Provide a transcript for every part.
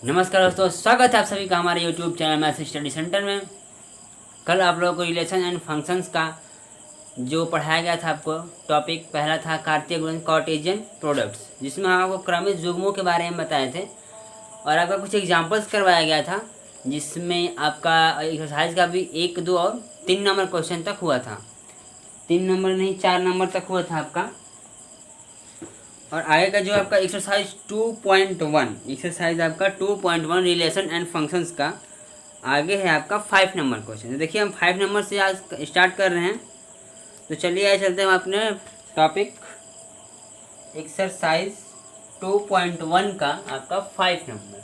नमस्कार दोस्तों, स्वागत है आप सभी का हमारे YouTube channel math study centre में। कल आप लोगों को रिलेशन एंड फंक्शंस का जो पढ़ाया गया था, आपको टॉपिक पहला था कार्तीय गुणन कार्टेशियन प्रोडक्ट्स, जिसमें हम आपको क्रमिक युग्मों के बारे में बताए थे और आपका कुछ एग्जांपल्स करवाया गया था, जिसमें आपका एक्सरसाइज का भी 1, 2 और 3 नंबर क्वेश्चन तक हुआ था। 3 नंबर नहीं, 4 नंबर तक हुआ था आपका। और आगे का जो आपका एक्सरसाइज 2.1, एक्सरसाइज आपका 2.1 रिलेशन एंड फंक्शंस का आगे है आपका 5 नंबर क्वेश्चन। तो देखिए हम 5 नंबर से आज स्टार्ट कर रहे हैं। तो चलिए आगे चलते हैं अपने टॉपिक एक्सरसाइज 2.1 का आपका 5 नंबर।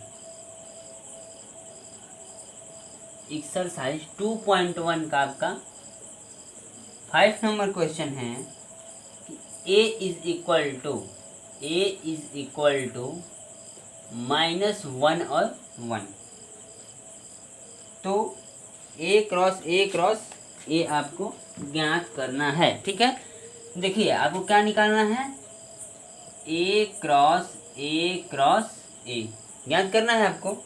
एक्सरसाइज 2.1 का आपका 5 नंबर क्वेश्चन है कि a इज इक्वल टू -1 और 1। तो a क्रॉस a आपको ज्ञात करना है। ठीक है, देखिए आपको क्या निकालना है, a क्रॉस a ज्ञात करना है आपको।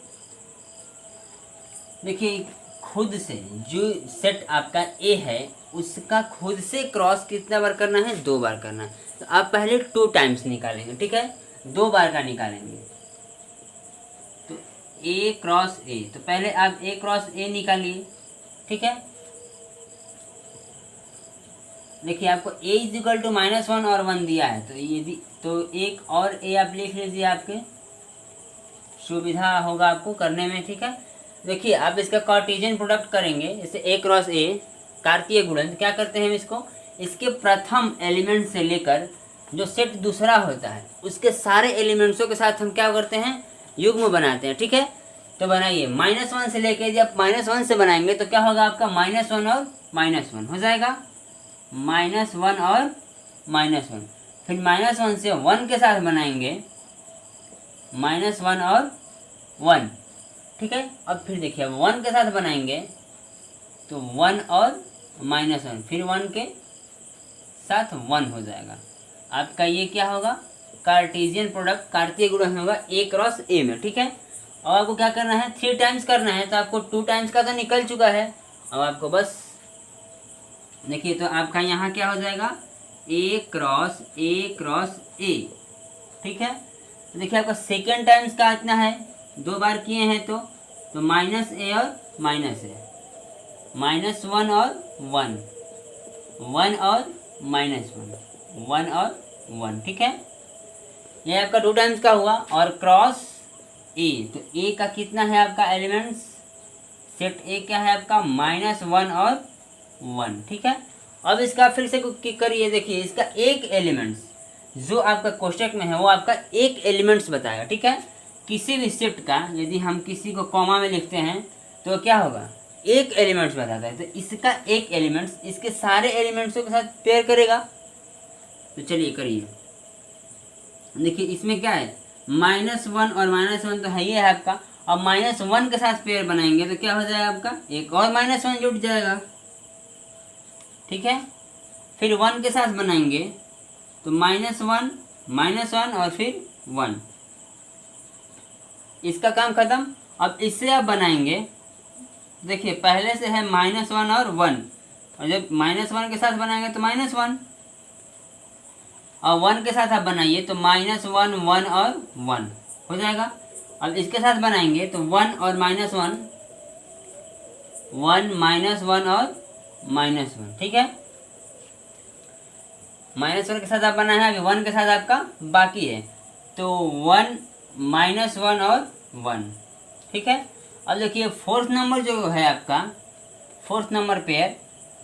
देखिए खुद से जो सेट आपका a है उसका खुद से क्रॉस कितना बार करना है, 2 बार करना है। तो आप पहले 2 टाइम्स निकालेंगे, ठीक है, 2 बार का निकालेंगे। तो a क्रॉस a, तो पहले आप a क्रॉस a निकालिए। ठीक है, देखिए आपको a इज इक्वल टू -1 और 1 दिया है, तो यदि तो एक और a आप लिख लीजिए, आपके सुविधा होगा आपको करने में। ठीक है, देखिए आप इसका कार्टेशियन प्रोडक्ट करेंगे, जैसे a क्रॉस a कार्तीय गुणन। क्या करते हैं इसको, इसके प्रथम एलिमेंट से लेकर जो सेट दूसरा होता है उसके सारे एलिमेंट्सों के साथ हम क्या करते हैं, युग्म बनाते हैं। ठीक है, तो बनाइए -1 से लेकर, यदि आप -1 से बनाएंगे तो क्या होगा आपका, -1 और -1 हो जाएगा, -1 और -1। फिर -1 से 1 के साथ बनाएंगे, -1 और 1। ठीक है, अब फिर देखिए 1 के साथ बनाएंगे तो 1 और -1, फिर 1 के साथ 1 हो जाएगा। आपका ये क्या होगा, कार्टेशियन प्रोडक्ट कार्तीय गुणन होगा a क्रॉस a में। ठीक है, और आपको क्या करना है, 3 टाइम्स करना है। तो आपको 2 टाइम्स का तो निकल चुका है, अब आपको बस देखिए, तो आपका यहाँ क्या हो जाएगा, a क्रॉस a। ठीक है, तो देखिए आपका सेकेंड टाइम्स का इतना है, 2 बार किए हैं तो -a और -a, -1 और 1, 1 और -1, 1 और 1। ठीक है, ये आपका 2 टाइम्स का हुआ। और क्रॉस a, तो a का कितना है आपका एलिमेंट्स, सेट a क्या है आपका, -1 और 1। ठीक है, अब इसका फिर से करिए, देखिए इसका एक एलिमेंट्स जो आपका कोष्टक में है वो आपका एक एलिमेंट्स बताएगा। ठीक है, किसी भी सेट का यदि हम किसी को कॉमा में लिखते हैं तो क्या होगा, एक एलिमेंट्स बताता है। तो इसका एक एलिमेंट्स इसके सारे एलिमेंट्सों के साथ पेयर करेगा। तो चलिए करिए, देखिए इसमें क्या है, -1 और -1 तो है ही है आपका, और -1 के साथ पेयर बनाएंगे तो क्या हो जाएगा आपका, एक और -1 जुड़ जाएगा। ठीक है, फिर 1 के साथ बनाएंगे तो -1 और फिर 1, इसका काम खत्म। अब इससे आप बनाएंगे, देखिए पहले से है -1 और 1, और जब -1 के साथ बनाएंगे तो -1, और 1 के साथ आप बनाइए तो -1 1 और 1 हो जाएगा। अब इसके साथ बनाएंगे तो 1 और -1, 1 -1 और -1। ठीक है, -1 के साथ आप बनाना है, अभी 1 के साथ आपका बाकी है, तो 1 -1 और 1। ठीक है, अब देखिए 4th नंबर जो है आपका, 4th नंबर पेयर,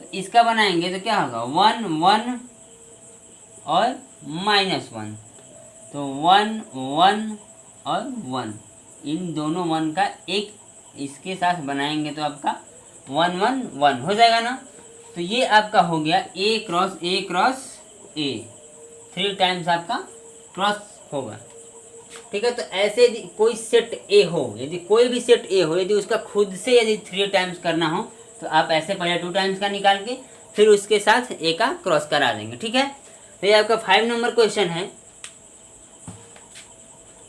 तो इसका बनाएंगे तो क्या होगा, 1 1 और -1, तो 1 1 और 1, इन दोनों 1 का एक इसके साथ बनाएंगे तो आपका 1 1 1 हो जाएगा ना। तो ये आपका हो गया a क्रॉस a, 3 टाइम्स आपका क्रॉस होगा। ठीक है, तो ऐसे यदि कोई सेट a हो, यदि कोई भी सेट a हो, यदि उसका खुद से यदि 3 टाइम्स करना हो तो आप ऐसे पहले 2 टाइम्स का निकाल के फिर उसके साथ a का क्रॉस करा देंगे। ठीक है, तो ये आपका 5 नंबर क्वेश्चन है।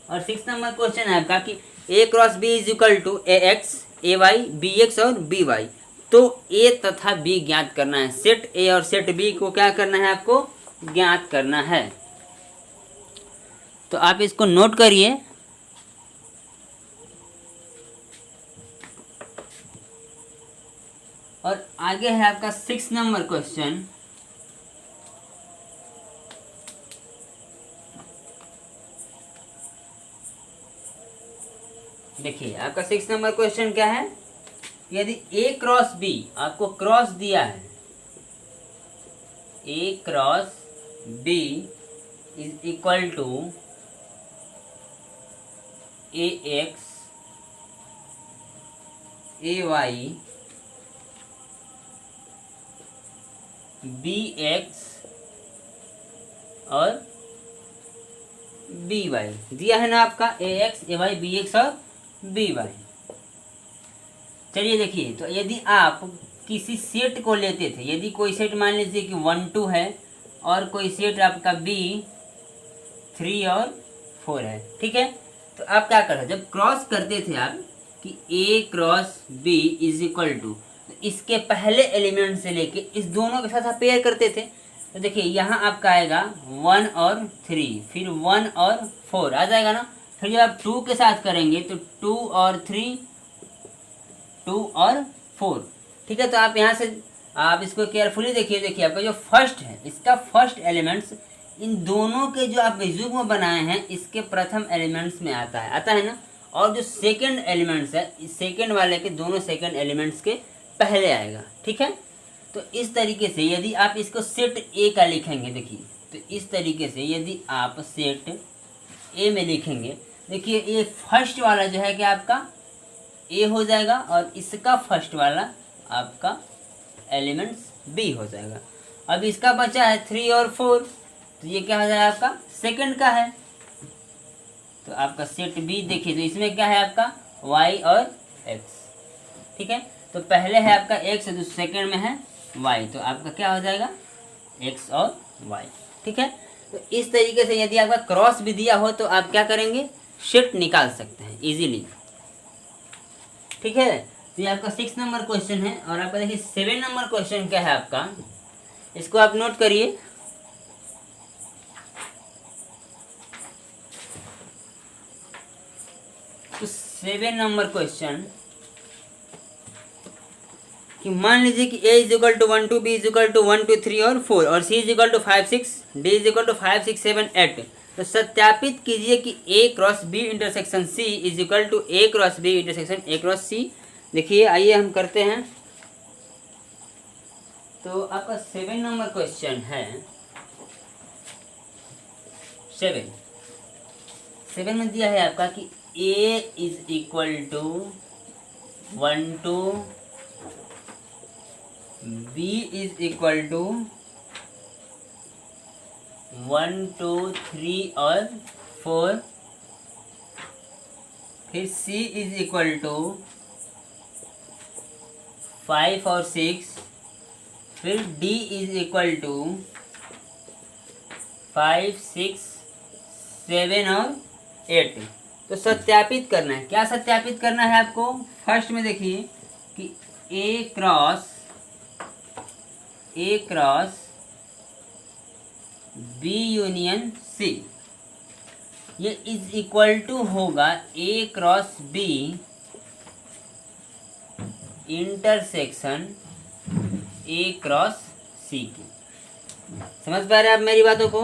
और 6 नंबर क्वेश्चन है आपका कि A cross B is equal to A X A Y B X और बी वाई। तो ए तथा बी ज्ञात करना है, सेट ए और सेट बी को क्या करना है, आपको ज्ञात करना है। तो आप इसको नोट करिए। और आगे है आपका 6 नंबर क्वेश्चन। देखिए आपका 6 नंबर क्वेश्चन क्या है, यदि ए क्रॉस बी आपको क्रॉस दिया है, A cross B is equal to A X A Y B X और बी वाई दिया है ना आपका, A X A Y B X और बी वाई। चलिए देखिए, तो यदि आप किसी सेट को लेते थे, यदि कोई सेट मान लीजिए कि 1 2 है और कोई सेट आपका बी 3 और 4 है, ठीक है। तो आप क्या करते, जब क्रॉस करते थे आप कि A cross B is equal to, इसके पहले एलिमेंट से लेके इस दोनों के साथ आप पेयर करते थे। तो देखिए यहाँ आपका आएगा 1 और 3, फिर 1 और 4 आ जाएगा ना। फिर जब आप 2 के साथ करेंगे तो 2 और 3 2 और 4, ठीक है। तो आप यहाँ से आप इसको केयरफुली देखिए, देखिए आपका जो फर्स्ट है, इसका फर्स्ट एलिमेंट्स इन दोनों के जो आप युग्म बनाए हैं इसके प्रथम एलिमेंट्स में आता है ना। और जो सेकंड एलिमेंट्स है, इस सेकंड वाले के दोनों सेकंड एलिमेंट्स के पहले आएगा, ठीक है। तो इस तरीके से यदि आप इसको सेट ए का लिखेंगे, देखिए तो इस तरीके से यदि आप सेट ए में लिखेंगे, देखिए ये फर्स्ट वाला जो है कि आपका ए हो जाएगा और इसका फर्स्ट वाला आपका एलिमेंट्स बी हो जाएगा। अब इसका बचा है 3 और 4, तो ये क्या हो जाएगा, आपका सेकंड का है। तो आपका सेट बी देखिए, तो इसमें क्या है आपका y और x, ठीक है। तो पहले है आपका x, तो सेकंड में है y, तो आपका क्या हो जाएगा x और y, ठीक है। तो इस तरीके से यदि आपका क्रॉस भी दिया हो तो आप क्या करेंगे, सेट निकाल सकते हैं इजीली, ठीक है। तो ये आपका 6 नंबर क्वेश्चन है। और आपका देखिए 7 नंबर क्वेश्चन क्या है आपका, इसको आप नोट करिए। तो 7 नंबर क्वेश्चन कि मान लीजिए कि a is equal to 1 2 b is equal to 1 2 3 और 4 और c is equal to 5 6 d is equal to 5 6 7 8। तो सत्यापित कीजिए कि a cross b intersection c is equal to a cross b intersection a cross c। देखिए आइए हम करते हैं। तो आपका 7 नंबर क्वेश्चन है, 7 में दिया है आपका कि a is equal to 1 2, b is equal to 1 2 3 और 4, फिर c इज इक्वल टू 5 और 6, फिर d इज इक्वल टू 5 6 7 और 8। तो सत्यापित करना है, क्या सत्यापित करना है आपको। फर्स्ट में देखिए कि a cross b union c, ये इज इक्वल टू होगा a cross b intersection a cross c की। समझ पा रहे हैं आप मेरी बातों को।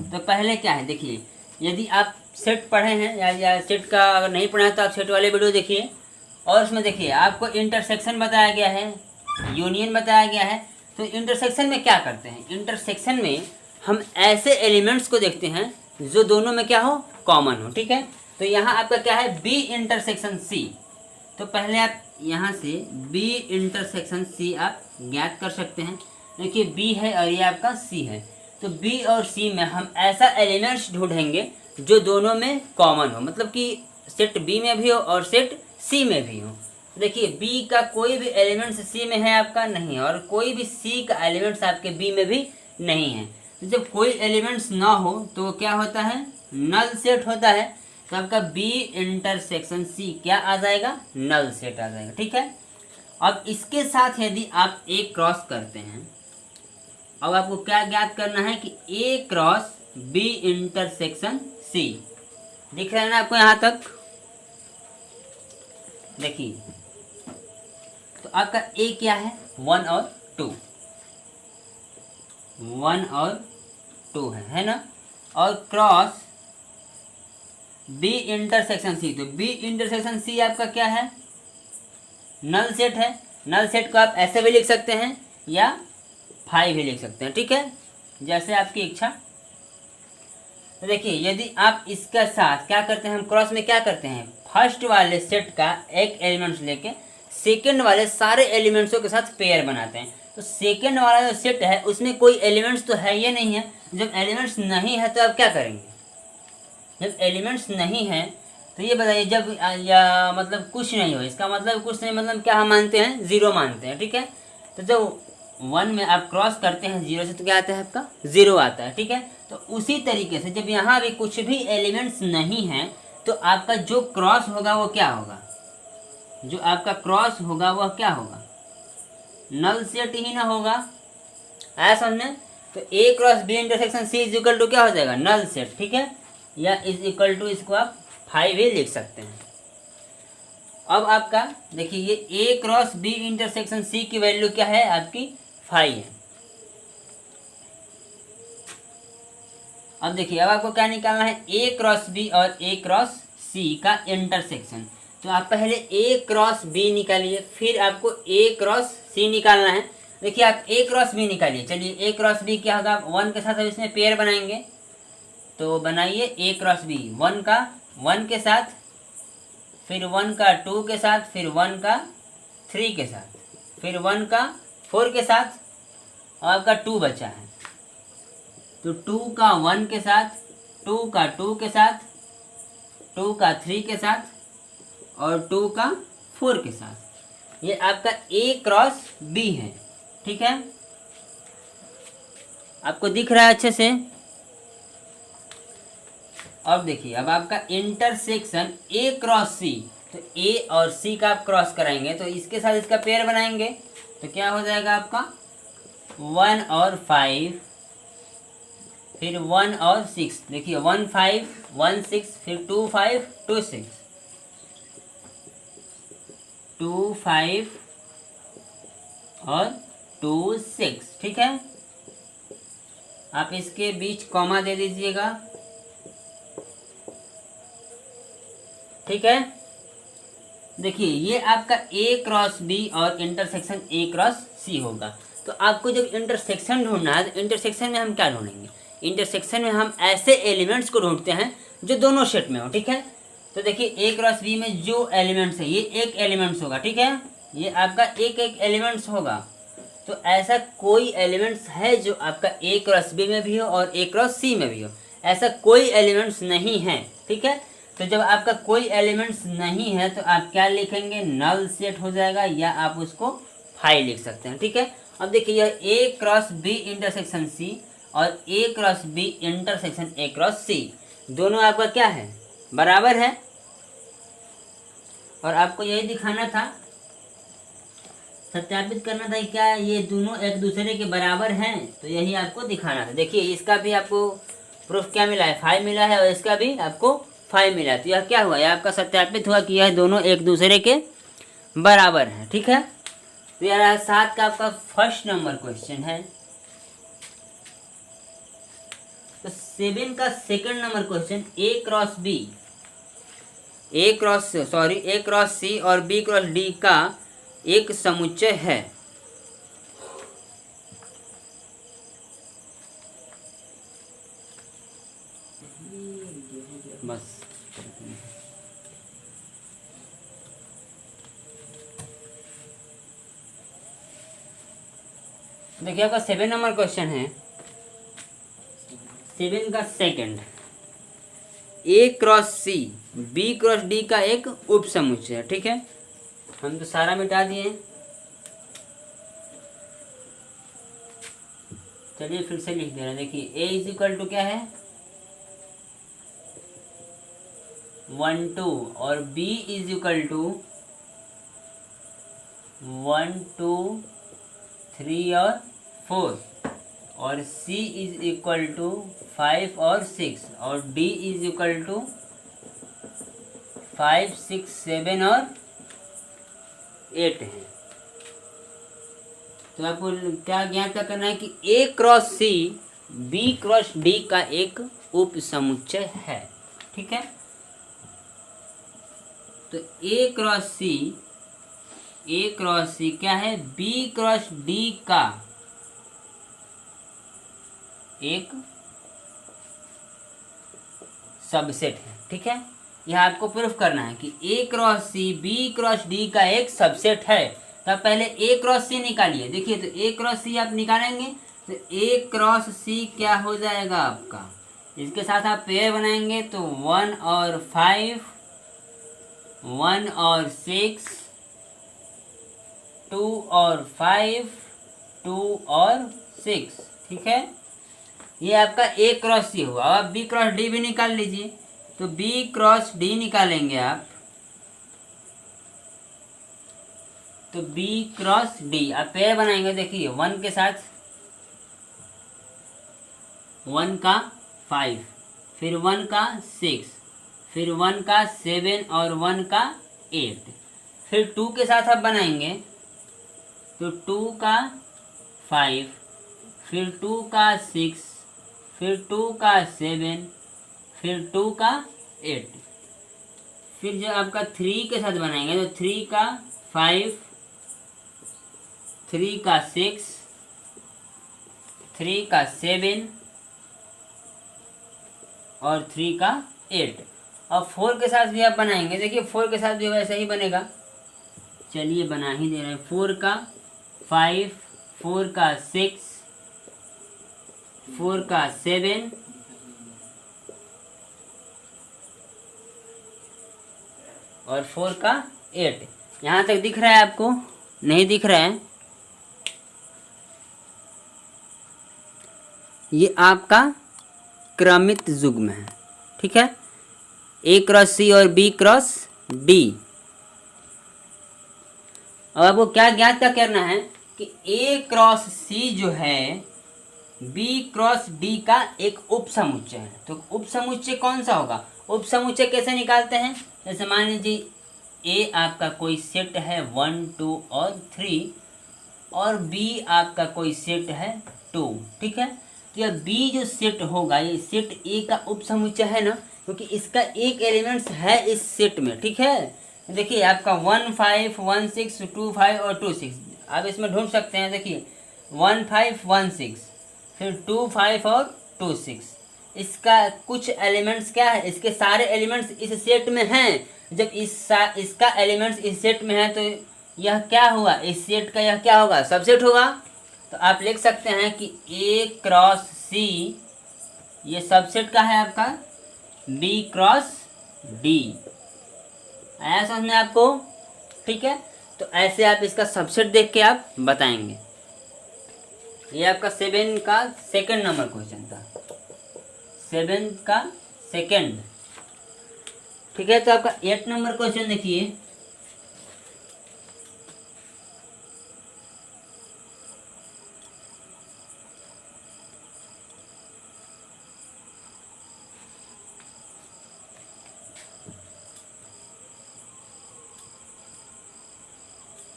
तो पहले क्या है, देखिए यदि आप सेट पढ़े हैं या सेट का अगर नहीं पढ़ा है तो आप सेट वाले वीडियो देखिए। और उसमें देखिए आपको इंटरसेक्शन बताया गया है, यूनियन बताया गया है। तो इंटरसेक्शन में क्या करते हैं, इंटरसेक्शन में हम ऐसे एलिमेंट्स को देखते हैं जो दोनों में क्या हो, कॉमन हो, ठीक है। तो यहाँ आपका क्या है, बी इंटरसेक्शन सी। तो पहले आप यहाँ से बी इंटरसेक्शन सी आप ज्ञात कर सकते हैं। देखिए बी है और ये आपका सी है। तो बी और सी में हम ऐसा एलिमेंट्स ढूंढेंगे जो दोनों में कॉमन हो, मतलब कि सेट बी में भी हो और सेट सी में भी हो। देखिए बी का कोई भी एलिमेंट्स सी में है आपका नहीं है, और कोई भी सी का एलिमेंट्स आपके बी में भी नहीं है। तो जब कोई एलिमेंट्स ना हो तो वो क्या होता है, नल सेट होता है। तो आपका बी इंटरसेक्शन सी क्या आ जाएगा, नल सेट आ जाएगा। ठीक है, अब इसके साथ यदि आप ए क्रॉस करते हैं, अब आपको क्या ज्ञात करना है कि ए क्रॉस बी इंटरसेक्शन सी, दिख रहा है ना आपको यहाँ तक, देखिए। तो आपका ए क्या है, 1 और 2, 1 और 2 है ना। और क्रॉस बी इंटरसेक्शन सी, तो बी इंटरसेक्शन सी आपका क्या है, नल सेट है। नल सेट को आप ऐसे भी लिख सकते हैं या 5 भी लिख सकते हैं। ठीक है, जैसे आपकी इच्छा। तो देखिए यदि आप इसके साथ क्या करते हैं, हम क्रॉस में क्या करते हैं, फर्स्ट वाले सेट का एक एलिमेंट्स लेके सेकंड वाले सारे एलिमेंट्सों के साथ पेयर बनाते हैं। तो सेकंड वाला जो सेट है उसमें कोई एलिमेंट्स तो है ये नहीं है। जब एलिमेंट्स नहीं है तो आप क्या करेंगे, जब एलिमेंट्स नहीं है तो ये बताइए, जब या मतलब कुछ नहीं हो, इसका मतलब कुछ नहीं, मतलब क्या हम मानते हैं, ज़ीरो मानते हैं। ठीक है, तो जब 1 में आप क्रॉस करते हैं 0 से तो क्या आता है आपका, 0 आता है। ठीक है, तो उसी तरीके से जब यहाँ भी कुछ भी एलिमेंट्स नहीं हैं तो आपका जो क्रॉस होगा वो क्या होगा, जो आपका क्रॉस होगा वह क्या होगा, नल सेट ही ना होगा। आया समझ में। तो A cross B intersection C is equal to क्या हो जाएगा, नल सेट। ठीक है, या इज इक्वल टू इसको आप 5 भी लिख सकते हैं। अब आपका देखिए ये ए क्रॉस बी इंटरसेक्शन सी की वैल्यू क्या है, आपकी 5 है। अब देखिए अब आपको क्या निकालना है, ए क्रॉस बी और ए क्रॉस सी का इंटरसेक्शन। तो आप पहले ए क्रॉस बी निकालिए, फिर आपको ए क्रॉस सी निकालना है। देखिए आप ए क्रॉस बी निकालिए। चलिए ए क्रॉस बी क्या होगा, 1 के साथ अब इसमें पेयर बनाएंगे। तो बनाइए ए क्रॉस बी, 1 का 1 के साथ, फिर 1 का 2 के साथ, फिर 1 का 3 के साथ, फिर 1 का 4 के साथ, और आपका 2 बचा है। तो 2 का 1 के साथ, 2 का 2 के साथ, 2 का 3 के साथ और 2 का 4 के साथ, ये आपका ए क्रॉस बी है। ठीक है, आपको दिख रहा है अच्छे से। अब देखिए अब आपका इंटरसेक्शन ए क्रॉस सी, तो ए और सी का आप क्रॉस कराएंगे तो इसके साथ इसका पेयर बनाएंगे। तो क्या हो जाएगा आपका 1 और 5, फिर 1 और 6। देखिए 1 5 1 6, फिर 2 5 2 6, 2 5 और 2 6। ठीक है, आप इसके बीच कॉमा दे दीजिएगा। ठीक है, देखिए ये आपका ए क्रॉस बी और इंटरसेक्शन ए क्रॉस सी होगा। तो आपको जब इंटरसेक्शन ढूंढना है तो इंटरसेक्शन में हम क्या ढूंढेंगे, इंटरसेक्शन में हम ऐसे एलिमेंट्स को ढूंढते हैं जो दोनों सेट में हो। ठीक है, तो देखिए ए क्रॉस बी में जो एलिमेंट्स है ये एक एलिमेंट्स होगा। ठीक है, ये आपका एक एक एलिमेंट्स होगा। तो ऐसा कोई एलिमेंट्स है जो आपका ए क्रॉस बी में भी हो और ए क्रॉस सी में भी हो, ऐसा कोई एलिमेंट्स नहीं है। ठीक है, तो जब आपका कोई एलिमेंट्स नहीं है तो आप क्या लिखेंगे, नल सेट हो जाएगा, या आप उसको 5 लिख सकते हैं। ठीक है, अब देखिए यह A cross B intersection C और A cross B intersection A cross C दोनों आपका क्या है, बराबर है। और आपको यही दिखाना था, सत्यापित करना था क्या ये दोनों एक दूसरे के बराबर हैं, तो यही आपको दिखाना था। देखिए इसका भी आपको प्रूफ क्या मिला है, 5 मिला है, और इसका भी आपको 5 मिला है। तो यह क्या हुआ, यह आपका सत्यापित हुआ कि यह दोनों एक दूसरे के बराबर हैं। ठीक है, तो यार 7 का आपका फर्स्ट नंबर क्वेश्चन है। तो 7 का सेकंड नंबर क्वेश्चन, ए क्रॉस बी, ए क्रॉस सी और बी क्रॉस डी का एक समुच्चय है। बस देखिए आपका 7 नंबर क्वेश्चन है, 7 का second, A cross C B cross D का एक उप समुच्चय है। ठीक है, हम तो सारा मिटा दिए। चलिए फिर से लिख दे रहे हैं, देखिए a इज इक्वल टू क्या है 1 2 और b इज इक्वल टू 1 2 3 और 4 और c इज इक्वल टू 5 और 6 और d इज इक्वल टू 5 6 7 और 8 है। तो आपको क्या ज्ञात क्या करना है कि a cross c b cross d का एक उप समुच्चय है। ठीक है, तो a क्रॉस c क्या है b क्रॉस d का एक सबसेट है। ठीक है, यह आपको प्रूफ करना है कि a cross c b cross d का एक सबसेट है। तो आप पहले a क्रॉस c निकालिए। देखिए, तो a क्रॉस c आप निकालेंगे तो a क्रॉस c क्या हो जाएगा आपका, इसके साथ आप पेयर बनाएंगे तो 1 और 5 1 और 6 2 और 5 2 और 6। ठीक है, ये आपका a क्रॉस c हुआ। अब b क्रॉस d भी निकाल लीजिए। तो b क्रॉस d निकालेंगे आप तो b क्रॉस d आप पेयर बनाएंगे। देखिए 1 के साथ 1 का 5 फिर 1 का 6 फिर 1 का 7 और 1 का 8 फिर 2 के साथ आप बनाएंगे तो 2 का 5 फिर 2 का 6 फिर 2 का 7 फिर 2 का 8 फिर जो आपका 3 के साथ बनाएंगे तो 3 का 5 3 का 6 3 का 7 और 3 का 8। अब 4 के साथ भी आप बनाएंगे। देखिए 4 के साथ भी वैसा ही बनेगा। चलिए बना ही दे रहे हैं। 4 का 5 4 का 6 4 का 7 और 4 का 8। यहाँ तक दिख रहा है आपको? नहीं दिख रहा है? ये आपका क्रमित युग्म है। ठीक है, a क्रॉस c और b क्रॉस d। अब आपको क्या ज्ञात क्या करना है कि a क्रॉस c जो है b क्रॉस d का एक उप समुच्चय है। तो उप समुच्चय कौन सा होगा? उप समुच्चय कैसे निकालते हैं? जैसे मान लीजिए a आपका कोई सेट है 1 2 और 3 और b आपका कोई सेट है 2। ठीक है, तो यह b जो सेट होगा ये सेट a का उप समुच्चय है ना, क्योंकि इसका एक एलिमेंट्स है इस सेट में। ठीक है, देखिए आपका 1 5 1 6 2 5 और 2 6 आप इसमें ढूंढ सकते हैं। देखिए 1 5 1 6 फिर 2 5 और 2 6 इसका कुछ एलिमेंट्स क्या है, इसके सारे एलिमेंट्स इस सेट में हैं। जब इसका एलिमेंट्स इस सेट में है तो यह क्या हुआ, इस सेट का यह क्या होगा, सबसेट होगा। तो आप लिख सकते हैं कि a क्रॉस c ये सबसेट का है आपका b क्रॉस d। आया समझ में आपको? ठीक है, तो ऐसे आप इसका सबसेट देख के आप बताएंगे। ये आपका 7 का सेकंड नंबर क्वेश्चन था, 7 का सेकंड। ठीक है, तो आपका 8 नंबर क्वेश्चन देखिए।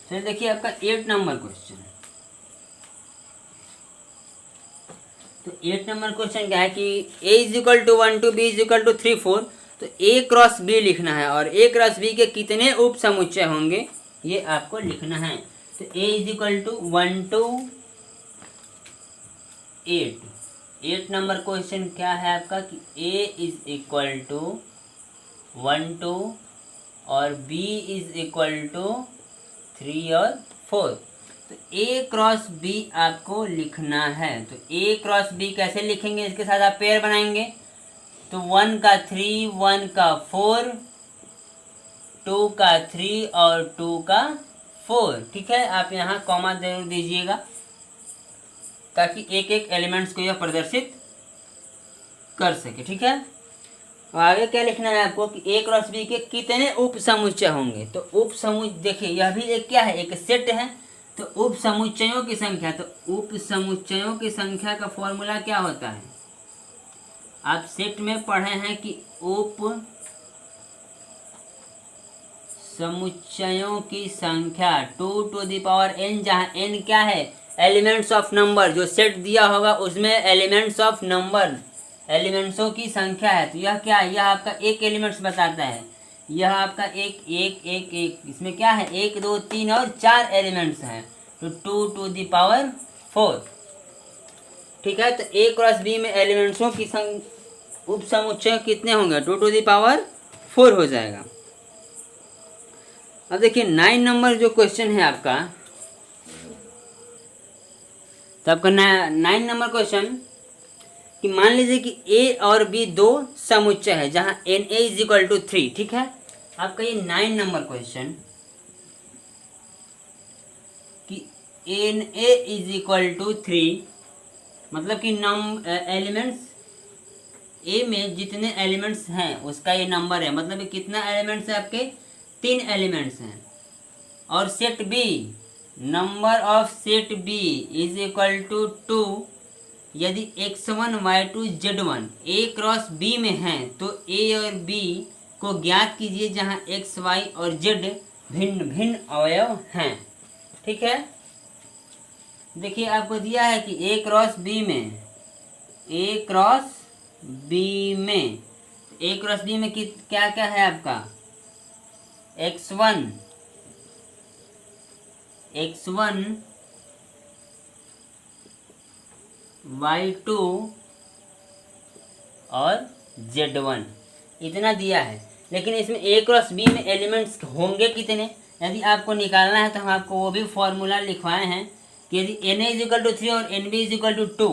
फिर देखिए आपका 8 नंबर क्वेश्चन। तो 8 नंबर क्वेश्चन क्या है कि a is equal to 1 2 b is equal to 3 4। तो a क्रॉस b लिखना है और a क्रॉस b के कितने उप समुच्चय होंगे ये आपको लिखना है। तो a is equal to 1 2 8। 8 number question क्या है आपका कि a इज इक्वल टू 1 2 और b इज इक्वल टू 3 और 4। तो a क्रॉस b आपको लिखना है। तो a क्रॉस b कैसे लिखेंगे, इसके साथ आप पेयर बनाएंगे तो 1 का 3 1 का 4 2 का 3 और 2 का 4। ठीक है, आप यहाँ कॉमा जरूर दीजिएगा। ताकि एक एक एलिमेंट्स को यह प्रदर्शित कर सके। ठीक है, और आगे क्या लिखना है आपको कि ए क्रॉस बी के कितने उप समुच्चय होंगे। तो उप समुच्चय देखिए, यह भी एक क्या है, एक सेट है। तो उप समुच्चयों की संख्या, तो उप समुच्चयों की संख्या का फॉर्मूला क्या होता है, आप सेट में पढ़े हैं कि उप समुच्चयों की संख्या 2 टू द पावर n, जहाँ n क्या है, एलिमेंट्स ऑफ नंबर। जो सेट दिया होगा उसमें एलिमेंट्स ऑफ नंबर, एलिमेंट्सों की संख्या है। तो यह क्या है, यह आपका एक एलिमेंट्स बताता है। यह आपका एक एक एक एक, इसमें क्या है, 1 2 3 और 4 एलिमेंट्स हैं। तो 2 टू द पावर 4। ठीक है, तो ए क्रॉस बी में एलिमेंट्सों की उप समुच्चय कितने होंगे, 2 टू द पावर 4 हो जाएगा। अब देखिए 9 नंबर जो क्वेश्चन है आपका, तो आपका 9 नंबर क्वेश्चन कि मान लीजिए कि ए और बी दो समुच्चय है जहां n A is equal to 3। ठीक है, आपका ये 9 नंबर क्वेश्चन कि n A is equal to 3, मतलब कि एलिमेंट्स ए में जितने एलिमेंट्स हैं उसका ये नंबर है। मतलब कितना एलिमेंट्स है आपके, 3 एलिमेंट्स हैं। और set B, number of set B is equal to 2 यदि x1 y2 z1 ए क्रॉस बी में है तो ए और बी को ज्ञात कीजिए जहां x y और z भिन्न भिन्न अवयव हैं। ठीक है, देखिए आपको दिया है कि ए क्रॉस बी में, ए क्रॉस बी में, ए क्रॉस बी में क्या क्या है आपका, x1 y2 और z1 इतना दिया है। लेकिन इसमें ए क्रॉस बी में एलिमेंट्स होंगे कितने, यदि आपको निकालना है तो हम आपको वो भी फॉर्मूला लिखवाए हैं कि यदि n A is equal to 3 और n B is equal to 2,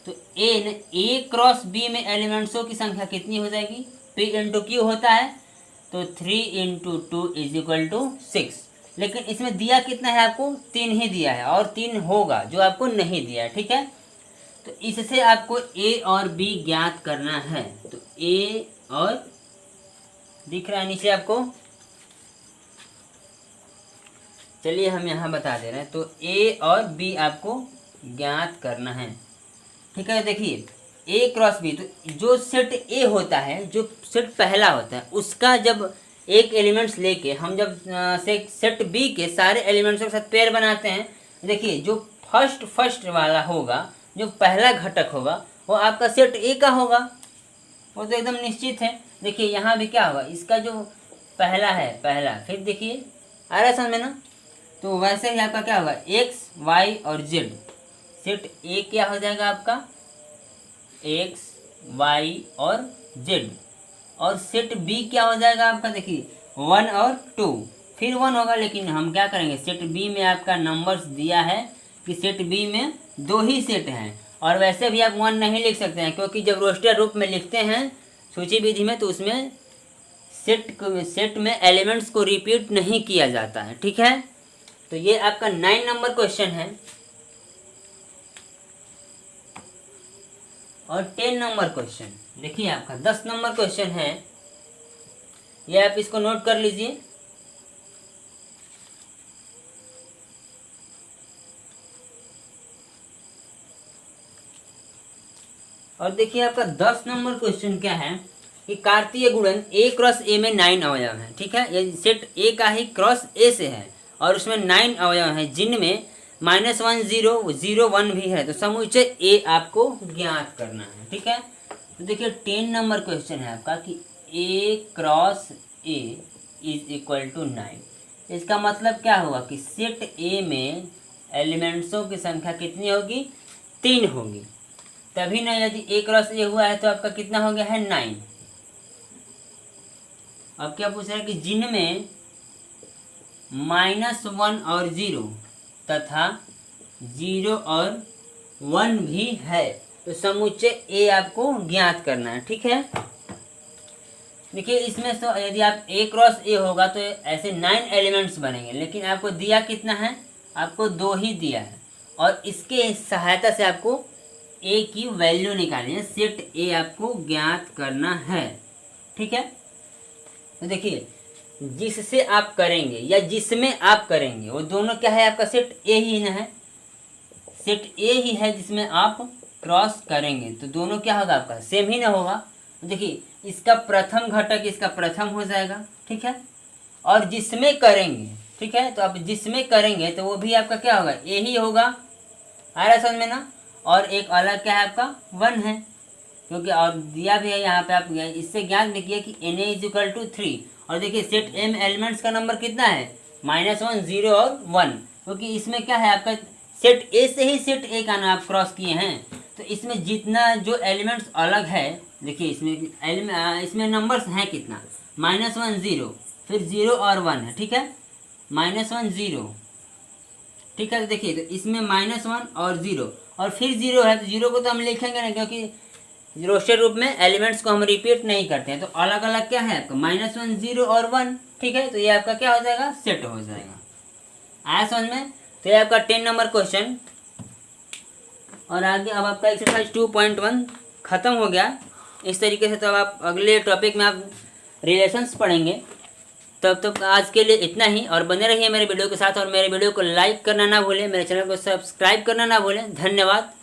तो एन ए क्रॉस बी में एलिमेंट्सों की संख्या कितनी हो जाएगी, पी इंटू क्यू होता है, तो 3 इंटू 2 इज इक्वल टू 6। लेकिन इसमें दिया कितना है आपको, 3 ही दिया है, और 3 होगा जो आपको नहीं दिया है। ठीक है, तो इससे आपको ए और बी ज्ञात करना है। तो ए और, दिख रहा है नीचे आपको, चलिए हम यहाँ बता दे रहे हैं। तो ए और बी आपको ज्ञात करना है। ठीक है, देखिए ए क्रॉस बी, तो जो सेट ए होता है, जो सेट पहला होता है, उसका जब एक एलिमेंट्स लेके हम जब सेट बी के सारे एलिमेंट्स के साथ पेयर बनाते हैं, देखिए जो फर्स्ट वाला होगा, जो पहला घटक होगा, वो आपका सेट ए का होगा, वो तो एकदम निश्चित है। देखिए यहाँ भी क्या होगा, इसका जो पहला है, पहला, फिर देखिए आ रहा है समझ में ना, तो वैसे ही आपका क्या होगा, एक्स वाई और जेड, सेट ए क्या हो जाएगा आपका, एक्स वाई और जेड, और सेट बी क्या हो जाएगा आपका, देखिए 1 और 2, फिर 1 होगा। लेकिन हम क्या करेंगे, सेट बी में आपका नंबर्स दिया है कि सेट बी में 2 ही सेट हैं, और वैसे भी आप 1 नहीं लिख सकते हैं, क्योंकि जब रोस्टर रूप में लिखते हैं सूची विधि में, तो उसमें सेट में एलिमेंट्स को रिपीट नहीं किया जाता है। ठीक है, तो ये आपका 9 नंबर क्वेश्चन है। और 10 नंबर क्वेश्चन, देखिए आपका 10 नंबर क्वेश्चन है, ये आप इसको नोट कर लीजिए। और देखिए आपका 10 नंबर क्वेश्चन क्या है कि कार्तीय गुणन ए क्रॉस ए में 9 अवयव हैं। ठीक है, ये सेट ए का ही क्रॉस ए से है, और उसमें 9 अवयव हैं, जिनमें -1 0 0 1 भी है। तो समुच्चय ए आपको ज्ञात करना है। ठीक है, तो देखिए 10 नंबर क्वेश्चन है आपका कि A cross A is equal to 9। इसका मतलब क्या होगा कि सेट ए में एलिमेंट्सों की संख्या कितनी होगी, 3 होगी, तभी ना यदि ए क्रॉस ए हुआ है तो आपका कितना हो गया है, 9। अब क्या पूछ रहा है कि जिनमें -1 और 0 तथा 0 और 1 भी है, तो समुच्चय ए आपको ज्ञात करना है। ठीक है, देखिए इसमें तो यदि आप ए क्रॉस ए होगा तो ऐसे 9 एलिमेंट्स बनेंगे, लेकिन आपको दिया कितना है, आपको 2 ही दिया है, और इसके सहायता से आपको ए की वैल्यू निकालनी है, सेट ए आपको ज्ञात करना है। ठीक है, तो देखिए जिससे आप करेंगे या जिसमें आप करेंगे वो दोनों क्या है, आपका सेट ए ही ना है, सेट ए ही है जिसमें आप क्रॉस करेंगे, तो दोनों क्या होगा, आपका सेम ही ना होगा। देखिए इसका प्रथम घटक इसका प्रथम हो जाएगा। ठीक है, और जिसमें करेंगे, ठीक है, तो आप जिसमें करेंगे तो वो भी आपका क्या होगा, ए ही होगा। आ रहा है समझ में ना। और एक अलग क्या है आपका 1 है, क्योंकि और दिया भी है यहाँ पे, आप इससे ज्ञात लिखिए कि n A is equal to 3। और देखिए सेट एम एलिमेंट्स का नंबर कितना है, -1 0 और 1, क्योंकि इसमें क्या है आपका सेट ए से ही सेट ए का ना आप क्रॉस किए हैं, तो इसमें जितना जो एलिमेंट्स अलग है, देखिए इसमें नंबर्स हैं कितना, -1 0, फिर 0 और 1 है। ठीक है, -1 0, ठीक है, तो देखिए तो इसमें -1 और 0 और फिर 0 है, तो 0 को तो हम लिखेंगे ना, क्योंकि रोस्टेड रूप में एलिमेंट्स को हम रिपीट नहीं करते हैं, तो अलग अलग क्या है आपका -1 0 और 1। ठीक है, तो ये आपका क्या हो जाएगा, सेट हो जाएगा। आया समझ में। तो ये आपका 10 नंबर क्वेश्चन। और आगे अब आपका एक्सरसाइज 2.1 खत्म हो गया। इस तरीके से तो अब आप अगले टॉपिक में आप रिलेशंस पढ़ेंगे। तब तक आज के लिए इतना ही, और बने रहिए मेरे वीडियो के साथ, और मेरे वीडियो को लाइक करना ना भूलें, मेरे चैनल को सब्सक्राइब करना ना भूलें। धन्यवाद।